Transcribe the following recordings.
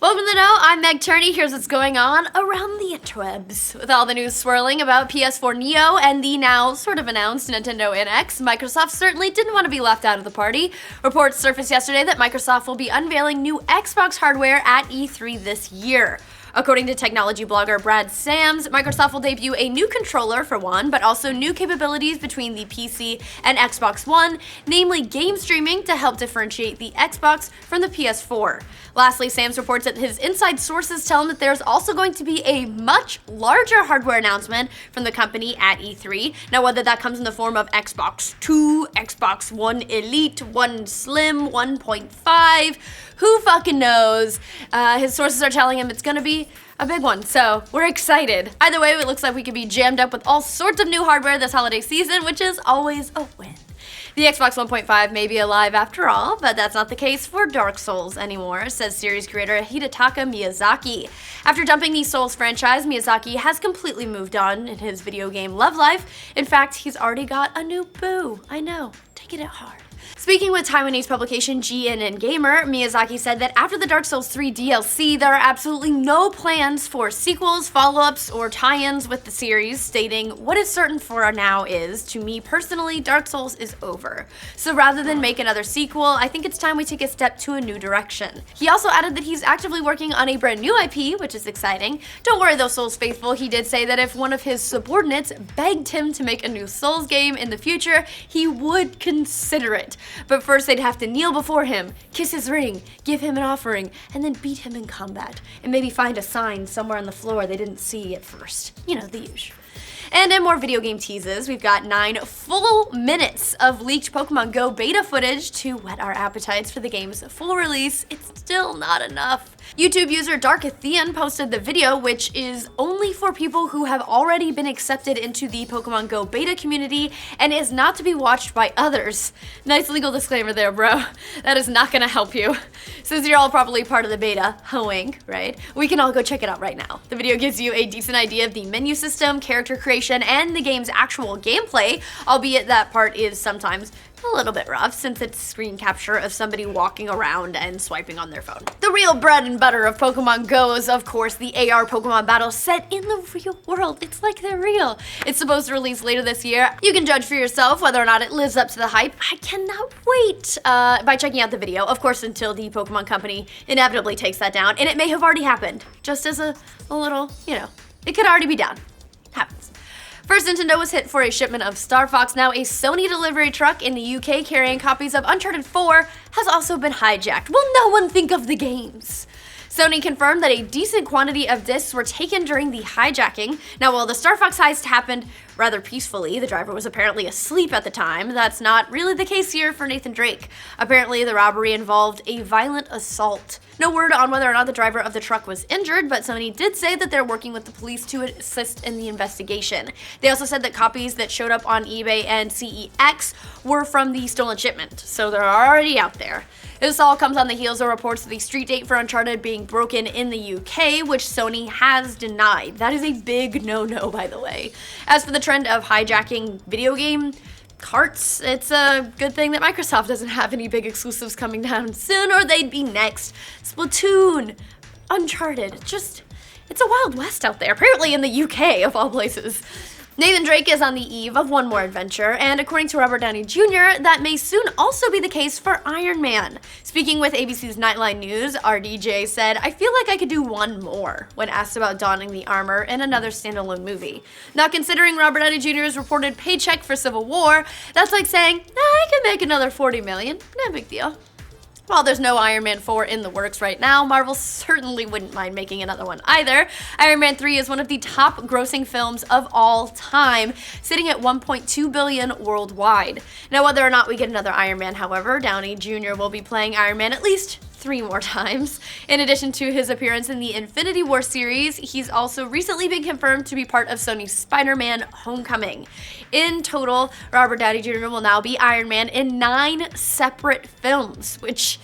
Welcome to the Know, I'm Meg Turney. Here's what's going on around the interwebs. With all the news swirling about PS4 Neo and the now sort of announced Nintendo NX, Microsoft certainly didn't want to be left out of the party. Reports surfaced yesterday that Microsoft will be unveiling new Xbox hardware at E3 this year. According to technology blogger Brad Sams, Microsoft will debut a new controller for one, but also new capabilities between the PC and Xbox One, namely game streaming to help differentiate the Xbox from the PS4. Lastly, Sams reports that his inside sources tell him that there's also going to be a much larger hardware announcement from the company at E3. Now, whether that comes in the form of Xbox 2, Xbox One Elite, One Slim, 1.5, who fucking knows? His sources are telling him it's gonna be a big one, so we're excited. Either way, it looks like we could be jammed up with all sorts of new hardware this holiday season, which is always a win. The Xbox 1.5 may be alive after all, but that's not the case for Dark Souls anymore, says series creator Hidetaka Miyazaki. After dumping the Souls franchise, Miyazaki has completely moved on in his video game love life. In fact, he's already got a new boo. I know, taking it hard. Speaking with Taiwanese publication GNN Gamer, Miyazaki said that after the Dark Souls 3 DLC, there are absolutely no plans for sequels, follow-ups, or tie-ins with the series, stating, "What is certain for now is, to me personally, Dark Souls is over. So rather than make another sequel, I think it's time we take a step to a new direction." He also added that he's actively working on a brand new IP, which is exciting. Don't worry though, Souls faithful, he did say that if one of his subordinates begged him to make a new Souls game in the future, he would consider it. But first they'd have to kneel before him, kiss his ring, give him an offering, and then beat him in combat. And maybe find a sign somewhere on the floor they didn't see at first. You know, the usual. And in more video game teases, we've got 9 full minutes of leaked Pokémon Go beta footage to whet our appetites for the game's full release. It's still not enough. YouTube user Darkatheon posted the video, which is only for people who have already been accepted into the Pokémon Go beta community and is not to be watched by others. Nice legal disclaimer there, bro. That is not gonna help you. Since you're all probably part of the beta, wink, right? We can all go check it out right now. The video gives you a decent idea of the menu system, character creation, and the game's actual gameplay, albeit that part is sometimes a little bit rough since it's screen capture of somebody walking around and swiping on their phone. The real bread and butter of Pokemon Go is, of course, the AR Pokemon battle set in the real world. It's like they're real. It's supposed to release later this year. You can judge for yourself whether or not it lives up to the hype. I cannot wait by checking out the video, of course, until the Pokemon Company inevitably takes that down, and it may have already happened. Just as a little, you know, it could already be done. Happens. First, Nintendo was hit for a shipment of Star Fox. Now, a Sony delivery truck in the UK carrying copies of Uncharted 4 has also been hijacked. Will no one think of the games? Sony confirmed that a decent quantity of discs were taken during the hijacking. Now, while the Star Fox heist happened rather peacefully, the driver was apparently asleep at the time. That's not really the case here for Nathan Drake. Apparently, the robbery involved a violent assault. No word on whether or not the driver of the truck was injured, but Sony did say that they're working with the police to assist in the investigation. They also said that copies that showed up on eBay and CEX were from the stolen shipment, so they're already out there. This all comes on the heels of reports of the street date for Uncharted being broken in the UK, which Sony has denied. That is a big no-no, by the way. As for the trend of hijacking video game carts, it's a good thing that Microsoft doesn't have any big exclusives coming down soon, or they'd be next. Splatoon, Uncharted, it's a wild west out there, apparently in the UK of all places. Nathan Drake is on the eve of one more adventure, and according to Robert Downey Jr., that may soon also be the case for Iron Man. Speaking with ABC's Nightline News, RDJ said, "I feel like I could do one more," when asked about donning the armor in another standalone movie. Now, considering Robert Downey Jr.'s reported paycheck for Civil War, that's like saying, I can make another $40 million, no big deal. While there's no Iron Man 4 in the works right now, Marvel certainly wouldn't mind making another one either. Iron Man 3 is one of the top grossing films of all time, sitting at $1.2 billion worldwide. Now, whether or not we get another Iron Man, however, Downey Jr. will be playing Iron Man at least 3 more times. In addition to his appearance in the Infinity War series, he's also recently been confirmed to be part of Sony's Spider-Man Homecoming. In total, Robert Downey Jr. will now be Iron Man in 9 separate films, which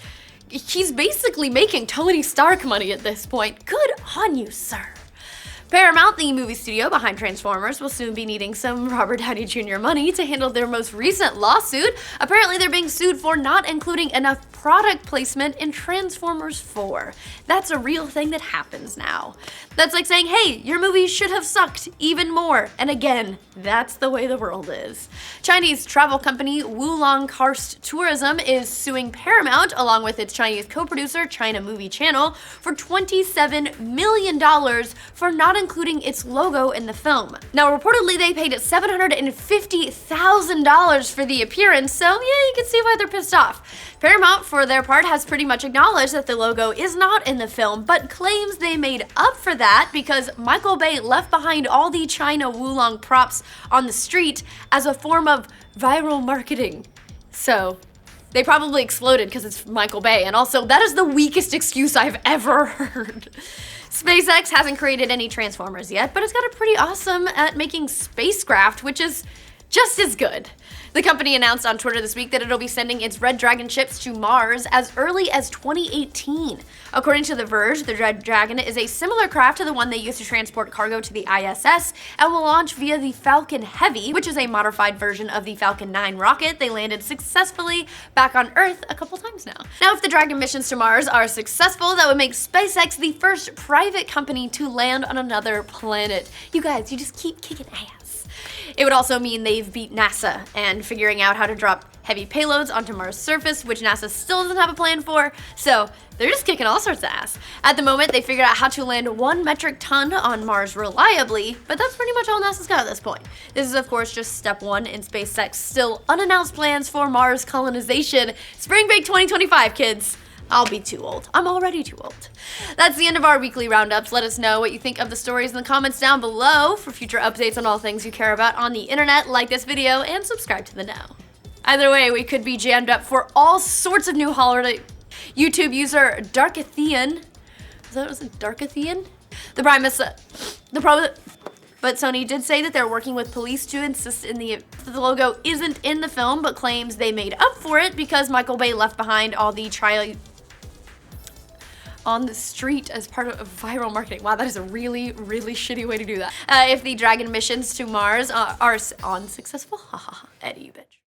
he's basically making Tony Stark money at this point. Good on you, sir. Paramount, the movie studio behind Transformers, will soon be needing some Robert Downey Jr. money to handle their most recent lawsuit. Apparently, they're being sued for not including enough product placement in Transformers 4. That's a real thing that happens now. That's like saying, hey, your movie should have sucked even more. And again, that's the way the world is. Chinese travel company Wulong Karst Tourism is suing Paramount, along with its Chinese co-producer China Movie Channel, for $27 million for not including its logo in the film. Now, reportedly, they paid $750,000 for the appearance, so yeah, you can see why they're pissed off. Paramount, for their part, has pretty much acknowledged that the logo is not in the film, but claims they made up for that because Michael Bay left behind all the China Wulong props on the street as a form of viral marketing. So, they probably exploded because it's Michael Bay, and also, that is the weakest excuse I've ever heard. SpaceX hasn't created any Transformers yet, but it's got it pretty awesome at making spacecraft, which is just as good. The company announced on Twitter this week that it'll be sending its Red Dragon ships to Mars as early as 2018. According to The Verge, the Red Dragon is a similar craft to the one they used to transport cargo to the ISS and will launch via the Falcon Heavy, which is a modified version of the Falcon 9 rocket they landed successfully back on Earth a couple times now. Now, if the Dragon missions to Mars are successful, that would make SpaceX the first private company to land on another planet. You guys, you just keep kicking ass. It would also mean they've beat NASA and figuring out how to drop heavy payloads onto Mars' surface, which NASA still doesn't have a plan for, so they're just kicking all sorts of ass. At the moment, they figured out how to land 1 metric ton on Mars reliably, but that's pretty much all NASA's got at this point. This is, of course, just step 1 in SpaceX's still unannounced plans for Mars colonization. Spring break 2025, kids. I'll be too old. I'm already too old. That's the end of our weekly roundups. Let us know what you think of the stories in the comments down below. For future updates on all things you care about on the internet, like this video and subscribe to the know. Either way, we could be jammed up for all sorts of new holiday. YouTube user Darkathian. Is that what it was? Darkathian? But Sony did say that they're working with police to insist the logo isn't in the film, but claims they made up for it because Michael Bay left behind all the on the street as part of viral marketing. Wow, that is a really, really shitty way to do that. If the Dragon missions to Mars are unsuccessful, haha, Eddy, you bitch.